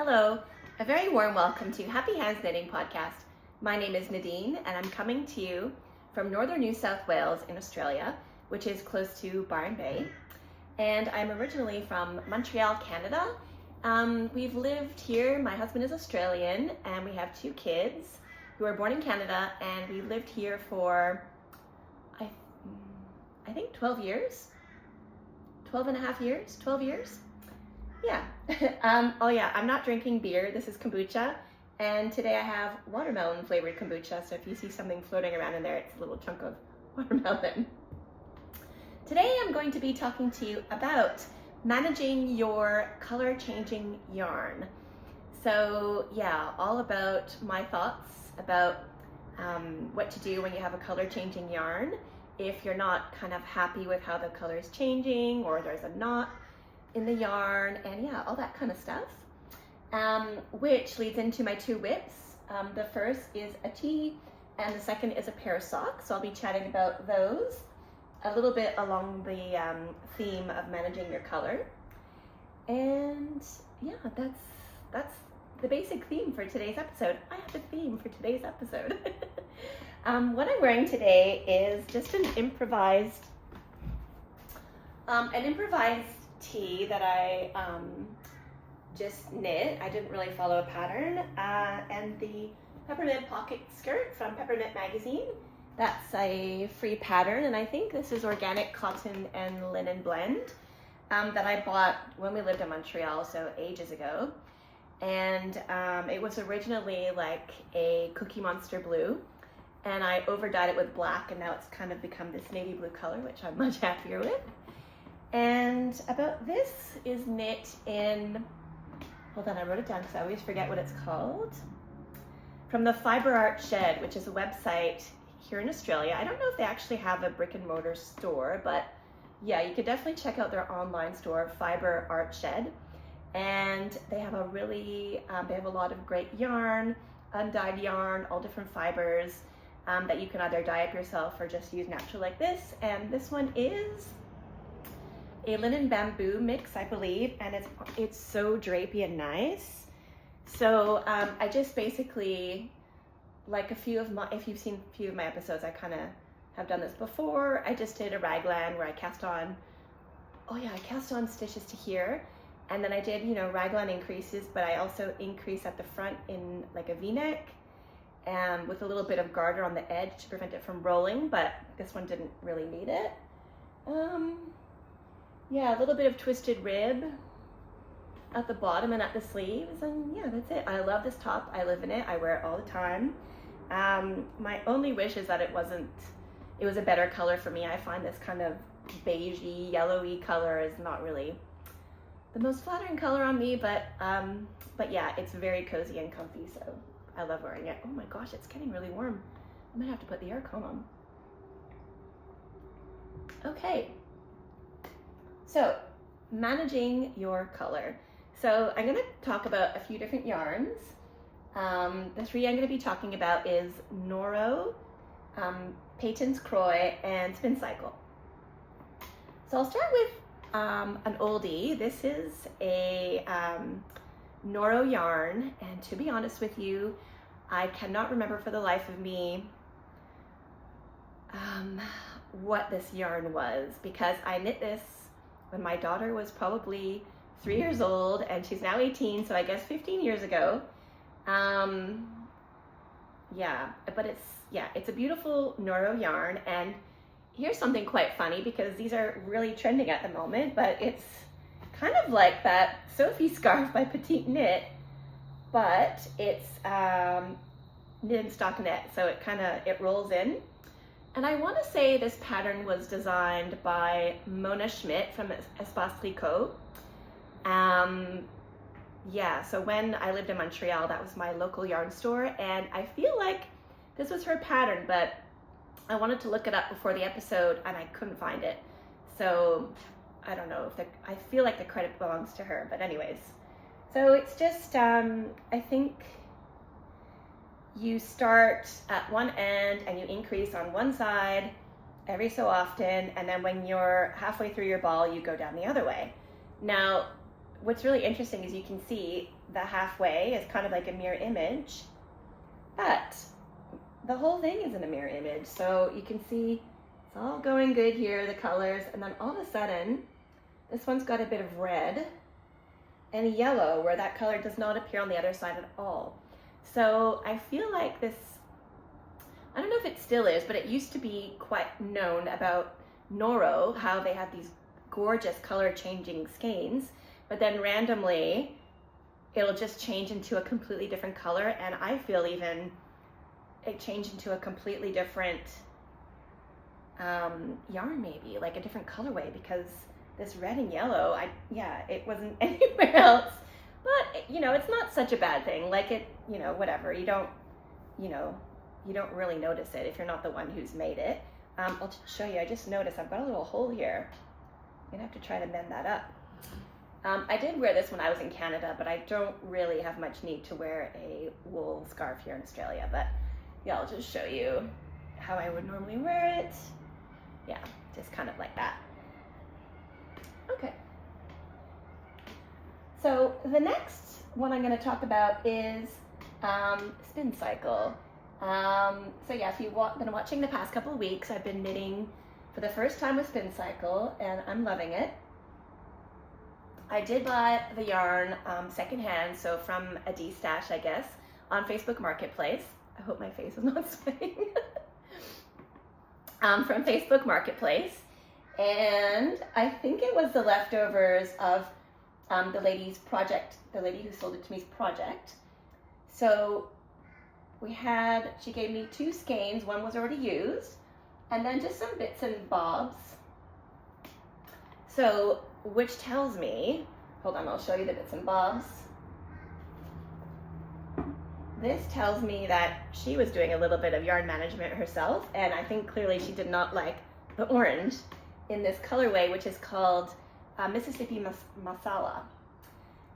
Hello, a very warm welcome to Happy Hands Knitting Podcast. My name is Nadine and I'm coming to you from northern New South Wales in Australia, which is close to Byron Bay. And I'm originally from Montreal, Canada. We've lived here, my husband is Australian, and we have two kids who were born in Canada, and we lived here for, I think 12 years, 12 and a half years, 12 years. Yeah. Oh yeah, I'm not drinking beer. This is kombucha. And today I have watermelon flavored kombucha. So if you see something floating around in there, it's a little chunk of watermelon. Today I'm going to be talking to you about managing your color changing yarn. So yeah, all about my thoughts about what to do when you have a color changing yarn. If you're not kind of happy with how the color is changing, or there's a knot in the yarn, and yeah, all that kind of stuff, which leads into my two whips. The first is a tee and the second is a pair of socks. So I'll be chatting about those a little bit along the theme of managing your color. And yeah, that's the basic theme for today's episode. I have a theme for today's episode. What I'm wearing today is just an improvised tee that I just knit. I didn't really follow a pattern, and the peppermint pocket skirt from Peppermint magazine. That's a free pattern, and I think this is organic cotton and linen blend that I bought when we lived in Montreal, so ages ago. And it was originally like a Cookie Monster blue, and I overdyed it with black, and now it's kind of become this navy blue color, which I'm much happier with. And about this is knit in, hold on, I wrote it down because I always forget what it's called. From the Fiber Art Shed, which is a website here in Australia. I don't know if they actually have a brick and mortar store, but yeah, you could definitely check out their online store, Fiber Art Shed. And they have a really, they have a lot of great yarn, undyed yarn, all different fibers that you can either dye up yourself or just use natural like this. And this one is a linen bamboo mix, I believe, and it's so drapey and nice. So I just basically, like if you've seen a few of my episodes, I kind of have done this before. I just did a raglan where I cast on stitches to here, and then I did, raglan increases, but I also increase at the front in like a V-neck, with a little bit of garter on the edge to prevent it from rolling, but this one didn't really need it. Yeah, a little bit of twisted rib at the bottom and at the sleeves, and yeah, that's it. I love this top. I live in it. I wear it all the time. My only wish is that it was a better color for me. I find this kind of beigey, yellowy color is not really the most flattering color on me, but yeah, it's very cozy and comfy, so I love wearing it. Oh my gosh, it's getting really warm. I might have to put the aircon on. Okay. So, managing your color. So I'm going to talk about a few different yarns. The three I'm going to be talking about is Noro, Patons, Kroy, and Spincycle. So I'll start with an oldie. This is a Noro yarn, and to be honest with you, I cannot remember for the life of me what this yarn was, because I knit this when my daughter was probably 3 years old, and she's now 18, so I guess 15 years ago. Yeah, but it's a beautiful Noro yarn, and here's something quite funny, because these are really trending at the moment, but it's kind of like that Sophie scarf by Petite Knit, but it's knit in stockinette, so it rolls in. And I want to say this pattern was designed by Mona Schmidt from Spincycle. Yeah, so when I lived in Montreal, that was my local yarn store, and I feel like this was her pattern, but I wanted to look it up before the episode and I couldn't find it. So I don't know if I feel like the credit belongs to her, but anyways. So it's just, I think you start at one end and you increase on one side every so often, and then when you're halfway through your ball, you go down the other way. Now, what's really interesting is you can see the halfway is kind of like a mirror image, but the whole thing isn't a mirror image. So you can see it's all going good here, the colors, and then all of a sudden, this one's got a bit of red and yellow where that color does not appear on the other side at all. So I feel like this, I don't know if it still is, but it used to be quite known about Noro, how they have these gorgeous color changing skeins, but then randomly it'll just change into a completely different color, and I feel even it changed into a completely different yarn, maybe like a different colorway, because this red and yellow, it wasn't anywhere else. But you know, it's not such a bad thing. Like it, you know, whatever. You don't really notice it if you're not the one who's made it. I'll show you. I just noticed I've got a little hole here. I'm gonna have to try to mend that up. I did wear this when I was in Canada, but I don't really have much need to wear a wool scarf here in Australia. But yeah, I'll just show you how I would normally wear it. Yeah, just kind of like that. Okay. So the next one I'm going to talk about is Spincycle. So yeah, if you've been watching the past couple of weeks, I've been knitting for the first time with Spincycle, and I'm loving it. I did buy the yarn secondhand, so from a D-stash, I guess, on Facebook Marketplace. I hope my face is not sweating. From Facebook Marketplace, and I think it was the leftovers of the lady who sold it to me's project. So she gave me 2 skeins, one was already used, and then just some bits and bobs. So, which tells me, hold on, I'll show you the bits and bobs. This tells me that she was doing a little bit of yarn management herself, and I think clearly she did not like the orange in this colorway, which is called Mississippi Masala.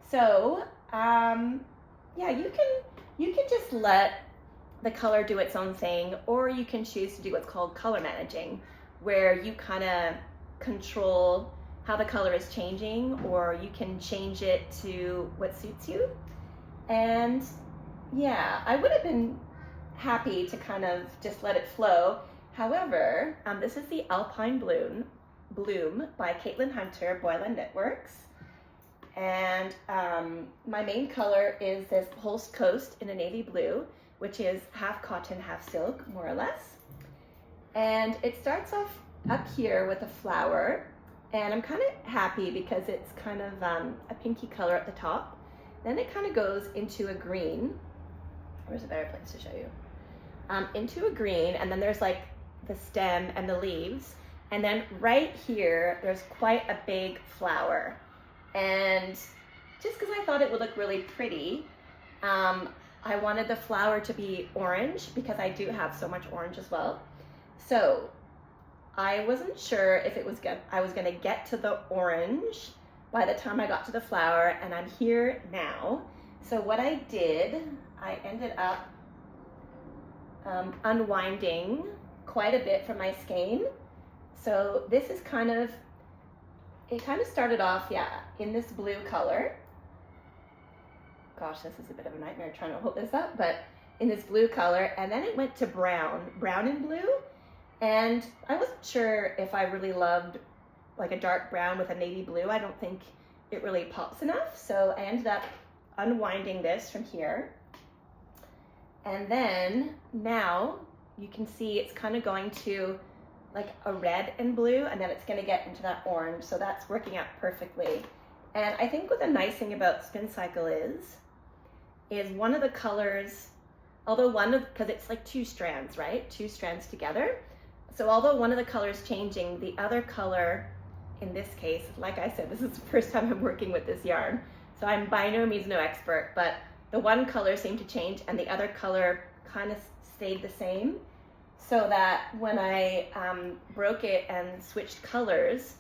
So, yeah, you can just let the color do its own thing, or you can choose to do what's called color managing, where you kind of control how the color is changing, or you can change it to what suits you. And yeah, I would have been happy to kind of just let it flow. However, this is the Alpine Bloom by Caitlin Hunter, Boylan Knitworks. And my main color is this Holst Coast in a navy blue, which is half cotton, half silk, more or less. And it starts off up here with a flower, and I'm kind of happy because it's kind of a pinky color at the top. Then it kind of goes into a green. Where's a better place to show you? Into a green, and then there's like the stem and the leaves. And then right here, there's quite a big flower. And just because I thought it would look really pretty, I wanted the flower to be orange because I do have so much orange as well. So I wasn't sure if I was gonna get to the orange by the time I got to the flower, and I'm here now. So what I did, I ended up unwinding quite a bit from my skein. So this is it kind of started off, yeah, in this blue color. Gosh, this is a bit of a nightmare trying to hold this up, but in this blue color, and then it went to brown and blue. And I wasn't sure if I really loved like a dark brown with a navy blue. I don't think it really pops enough. So I ended up unwinding this from here. And then now you can see it's kind of going to like a red and blue, and then it's going to get into that orange. So that's working out perfectly. And I think what the nice thing about Spincycle is one of the colors, because it's like 2 strands, right? 2 strands together. So although one of the colors changing, the other color, in this case, like I said, this is the first time I'm working with this yarn, so I'm by no means no expert, but the one color seemed to change and the other color kind of stayed the same, so that when I broke it and switched colors,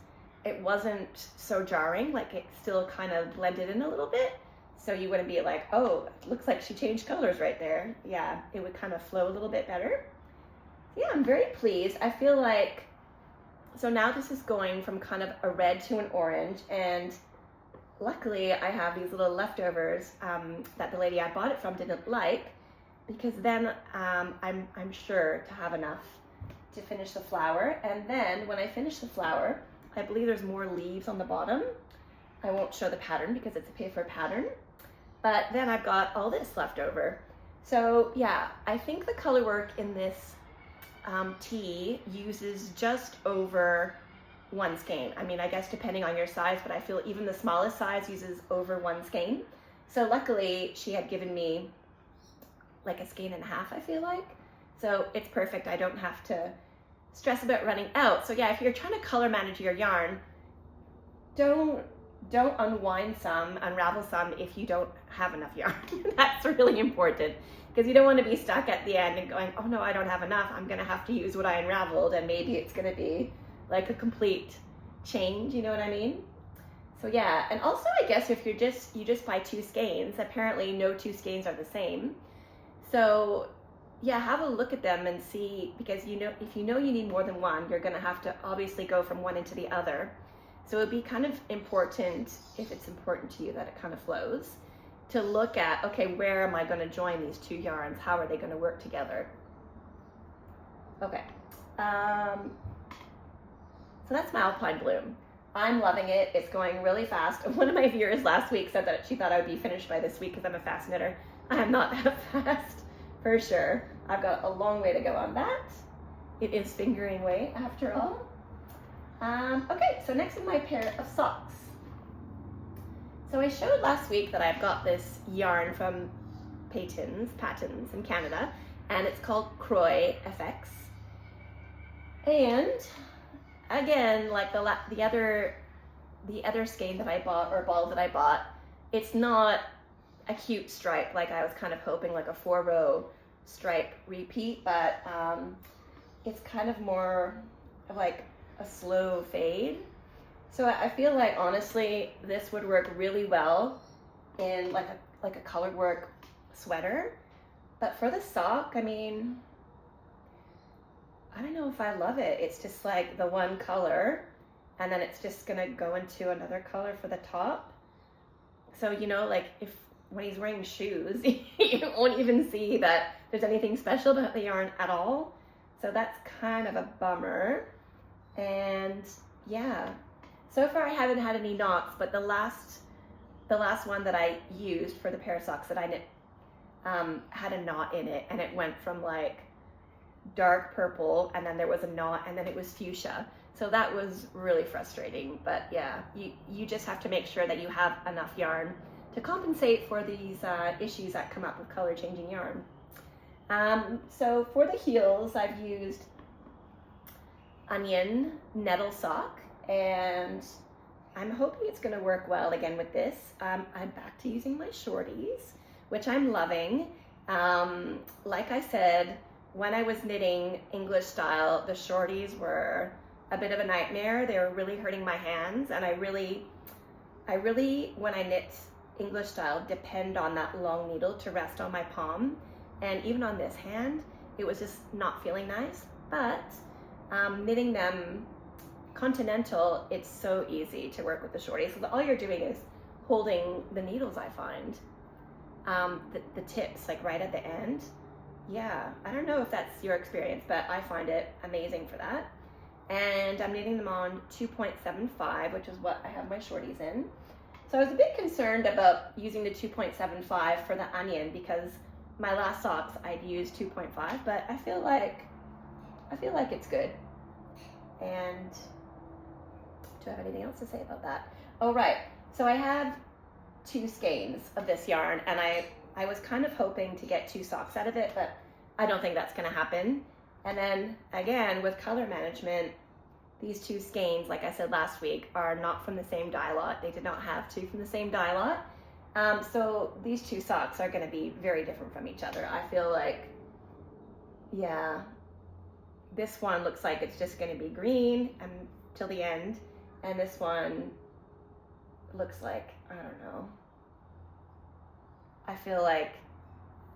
it wasn't so jarring, like it still kind of blended in a little bit, so you wouldn't be like, oh, it looks like she changed colors right there. Yeah, it would kind of flow a little bit better. Yeah, I'm very pleased. I feel like, so now this is going from kind of a red to an orange, and luckily I have these little leftovers that the lady I bought it from didn't like, because then I'm sure to have enough to finish the flower. And then when I finish the flower, I believe there's more leaves on the bottom. I won't show the pattern because it's a paper pattern, but then I've got all this left over. So yeah, I think the color work in this tee uses just over 1 skein. I mean, I guess depending on your size, but I feel even the smallest size uses over 1 skein. So luckily she had given me like 1.5 skeins, I feel like. So it's perfect. I don't have to stress about running out. So yeah, if you're trying to color manage your yarn, don't unravel some if you don't have enough yarn. That's really important, because you don't want to be stuck at the end and going, oh no, I don't have enough. I'm going to have to use what I unraveled, and maybe it's going to be like a complete change, you know what I mean? So yeah, and also I guess if you just buy 2 skeins, apparently no 2 skeins are the same. So yeah, have a look at them and see, because if you know you need more than one, you're going to have to obviously go from one into the other. So it'd be kind of important, if it's important to you that it kind of flows, to look at, okay, where am I going to join these 2 yarns? How are they going to work together? Okay. So that's my Alpine Bloom. I'm loving it. It's going really fast. One of my viewers last week said that she thought I would be finished by this week because I'm a fast knitter. I am not that fast, for sure. I've got a long way to go on that. It is fingering weight after all. Okay, so next is my pair of socks. So I showed last week that I've got this yarn from Patons in Canada, and it's called Kroy FX. And again, like the other skein that I bought, or ball that I bought, it's not a cute stripe like I was kind of hoping, like a 4-row stripe repeat, but it's kind of more of like a slow fade. So I feel like honestly this would work really well in like a colored work sweater, but for the sock, I mean, I don't know if I love it. It's just like the one color, and then it's just gonna go into another color for the top. So you know, like when he's wearing shoes, you won't even see that there's anything special about the yarn at all. So that's kind of a bummer. And yeah, so far I haven't had any knots, but the last one that I used for the pair of socks that I knit had a knot in it, and it went from like dark purple, and then there was a knot, and then it was fuchsia. So that was really frustrating. But yeah, you just have to make sure that you have enough yarn to compensate for these issues that come up with color changing yarn. So for the heels, I've used onion nettle sock, and I'm hoping it's going to work well again with this. I'm back to using my shorties, which I'm loving. Like I said, when I was knitting English style, the shorties were a bit of a nightmare. They were really hurting my hands, and I really, when I knit English style, depend on that long needle to rest on my palm. And even on this hand, it was just not feeling nice. But knitting them continental, it's so easy to work with the shorties. So all you're doing is holding the needles, I find. The tips, like right at the end. Yeah, I don't know if that's your experience, but I find it amazing for that. And I'm knitting them on 2.75, which is what I have my shorties in. So I was a bit concerned about using the 2.75 for the onion, because my last socks I'd used 2.5, but I feel like it's good. And do I have anything else to say about that? Oh, right. So I have 2 skeins of this yarn, and I was kind of hoping to get 2 socks out of it, but I don't think that's going to happen. And then again, with color management, these 2 skeins, like I said last week, are not from the same dye lot. They did not have 2 from the same dye lot. So these 2 socks are going to be very different from each other. I feel like, yeah, this one looks like it's just going to be green till the end, and this one looks like, I don't know, I feel like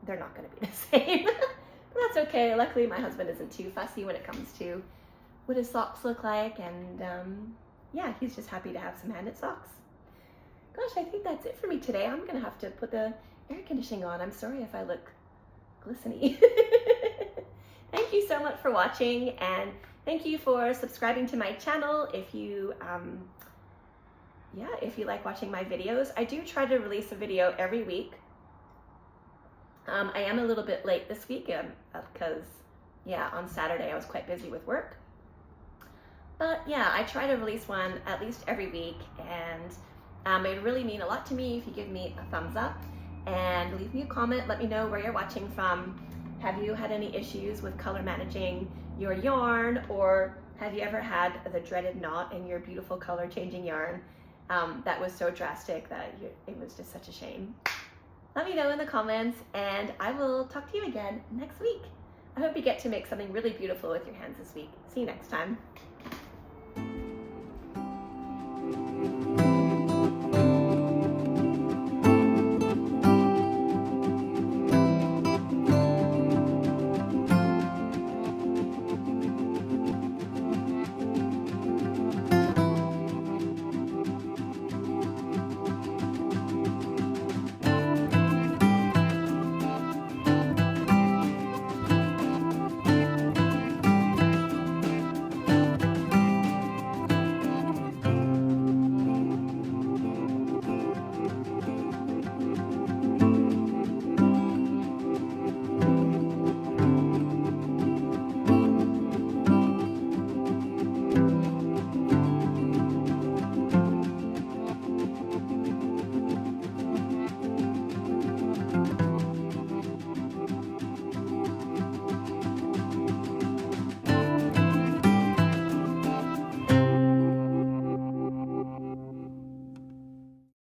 they're not going to be the same. But that's okay. Luckily my husband isn't too fussy when it comes to what his socks look like, and yeah, he's just happy to have some hand-knit socks. gosh, I think that's it for me today. I'm gonna have to put the air conditioning on. I'm sorry if I look glistening. Thank you so much for watching, and thank you for subscribing to my channel. If you if you like watching my videos, I do try to release a video every week. I am a little bit late this week because on Saturday I was quite busy with work. But yeah, I try to release one at least every week, and it would really mean a lot to me if you give me a thumbs up and leave me a comment. Let me know where you're watching from. Have you had any issues with color managing your yarn, or have you ever had the dreaded knot in your beautiful color changing yarn that was so drastic that it was just such a shame? Let me know in the comments, and I will talk to you again next week. I hope you get to make something really beautiful with your hands this week. See you next time.